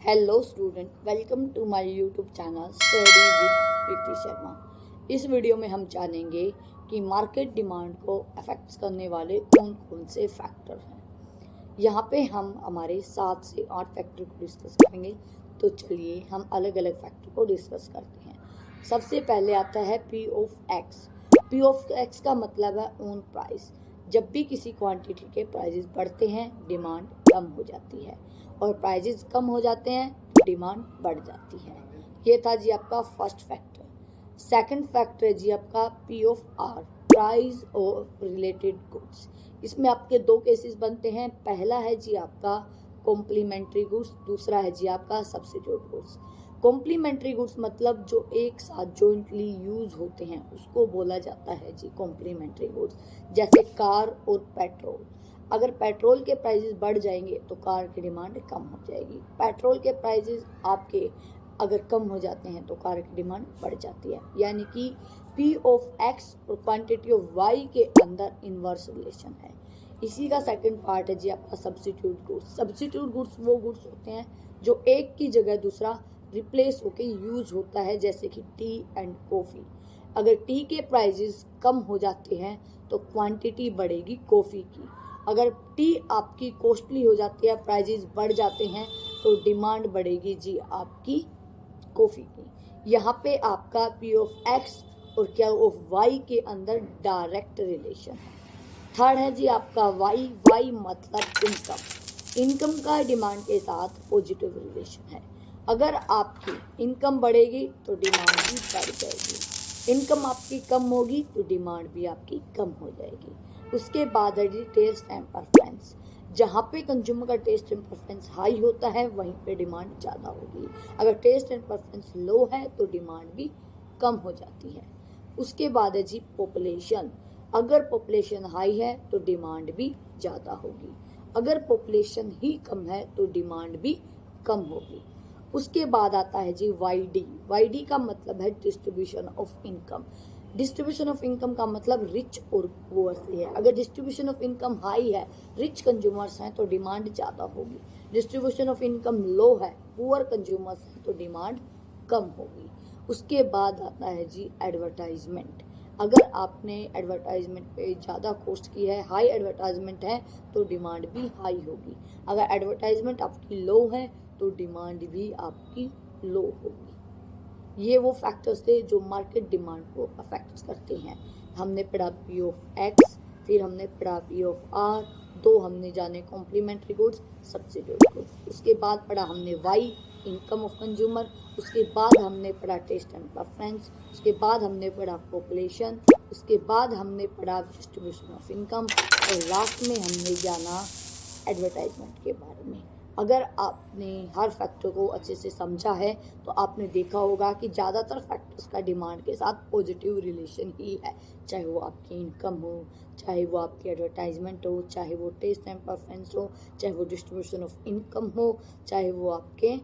Hello student, welcome to my YouTube channel study with Preeti Sharma. इस video में हम जानेंगे कि मार्केट डिमांड को अफेक्ट करने वाले कौन कौन से फैक्टर हैं। यहाँ पे हम हमारे 7 से 8 फैक्टर को डिस्कस करेंगे। तो चलिए हम अलग अलग फैक्टर को डिस्कस करते हैं। सबसे पहले आता है P of x. P of x का मतलब है ऑन प्राइस। जब भी किसी क्वांटिटी के प्राइजेस बढ़ते हैं, डिमांड कम हो जाती है, और प्राइजेस कम हो जाते हैं तो डिमांड बढ़ जाती है। ये था जी आपका फर्स्ट फैक्टर। सेकंड फैक्टर है जी आपका P of R, price of related goods. इसमें आपके दो केसेस बनते हैं। पहला है जी आपका कॉम्प्लीमेंट्री गुड्स, दूसरा है जी आपका सब्स्टिट्यूट गुड्स। कॉम्प्लीमेंट्री गुड्स मतलब जो एक साथ जॉइंटली यूज होते हैं उसको बोला जाता है जी कॉम्प्लीमेंट्री गुड्स। जैसे कार और पेट्रोल। अगर पेट्रोल के प्राइसेस बढ़ जाएंगे तो कार की डिमांड कम हो जाएगी। पेट्रोल के प्राइसेस आपके अगर कम हो जाते हैं तो कार की डिमांड बढ़ जाती है। यानी कि पी ऑफ एक्स और क्वांटिटी ऑफ वाई के अंदर इनवर्स रिलेशन है। इसी का सेकंड पार्ट है जी आपका सब्स्टिट्यूट गुड्स। सब्स्टिट्यूट गुड्स वो गुड्स होते हैं जो एक की जगह दूसरा रिप्लेस होकर यूज होता है, जैसे कि टी एंड कॉफ़ी। अगर टी के प्राइसेस कम हो जाते हैं तो क्वांटिटी बढ़ेगी कॉफ़ी की। अगर टी आपकी कॉस्टली हो जाती है, प्राइजेस बढ़ जाते हैं, तो डिमांड बढ़ेगी जी आपकी कॉफ़ी की। यहाँ पे आपका पी ऑफ एक्स और क्या ऑफ वाई के अंदर डायरेक्ट रिलेशन है। थर्ड है जी आपका वाई। वाई मतलब इनकम। इनकम का डिमांड के साथ पॉजिटिव रिलेशन है। अगर आपकी इनकम बढ़ेगी तो डिमांड भी बढ़ जाएगी। इनकम आपकी कम होगी तो डिमांड भी आपकी कम हो जाएगी। उसके बाद है जी टेस्ट एंड प्रेफरेंस। जहाँ पे कंज्यूमर का टेस्ट एंड प्रेफरेंस हाई होता है वहीं पे डिमांड ज़्यादा होगी। अगर टेस्ट एंड प्रेफरेंस लो है तो डिमांड भी कम हो जाती है। उसके बाद है जी पॉपुलेशन। अगर पॉपुलेशन हाई है तो डिमांड भी ज़्यादा होगी। अगर पॉपुलेशन ही कम है तो डिमांड भी कम होगी। उसके बाद आता है जी वाई डी। वाई डी का मतलब है distribution of income. Distribution of income का मतलब रिच और पुअर से है। अगर डिस्ट्रीब्यूशन ऑफ इनकम हाई है, रिच कंज्यूमर्स हैं, तो डिमांड ज़्यादा होगी। डिस्ट्रीब्यूशन ऑफ इनकम लो है, पुअर कंज्यूमर्स हैं, तो डिमांड कम होगी। उसके बाद आता है जी एडवर्टाइजमेंट। अगर आपने एडवर्टाइजमेंट पे ज़्यादा कॉस्ट की है, हाई एडवर्टाइजमेंट है, तो डिमांड भी हाई होगी। अगर एडवर्टाइजमेंट आपकी लो है तो डिमांड भी आपकी लो होगी। ये वो फैक्टर्स थे जो मार्केट डिमांड को अफेक्ट करते हैं। हमने पढ़ा पी ऑफ एक्स, फिर हमने पढ़ा पी ऑफ आर, दो हमने जाने कॉम्प्लीमेंट्री गुड्स, सब्स्टिट्यूट गुड्स। उसके बाद पढ़ा हमने वाई, इनकम ऑफ कंज्यूमर। उसके बाद हमने पढ़ा टेस्ट एंड प्रेफरेंस। उसके बाद हमने पढ़ा पॉपुलेशन। उसके बाद हमने पढ़ा डिस्ट्रीब्यूशन ऑफ इनकम, और लास्ट में हमने जाना एडवर्टाइजमेंट के बारे में। अगर आपने हर फैक्टर को अच्छे से समझा है तो आपने देखा होगा कि ज़्यादातर फैक्टर्स का डिमांड के साथ पॉजिटिव रिलेशन ही है। चाहे वो आपकी इनकम हो, चाहे वो आपकी एडवर्टाइजमेंट हो, चाहे वो टेस्ट एंड प्रेफरेंस हो, चाहे वो डिस्ट्रीब्यूशन ऑफ इनकम हो, चाहे वो आपके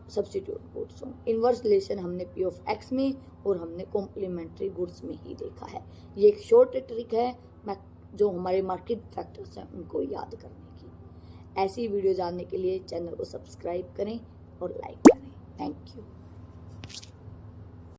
सब्स्टिट्यूट गुड्स हो। इनवर्स रिलेशन हमने पी ऑफ एक्स में और हमने कॉम्प्लीमेंट्री गुड्स में ही देखा है। ये एक शॉर्ट ट्रिक है जो हमारे मार्केट फैक्टर्स हैं उनको याद करने की। ऐसी वीडियो जानने के लिए चैनल को सब्सक्राइब करें और लाइक करें। Thank you.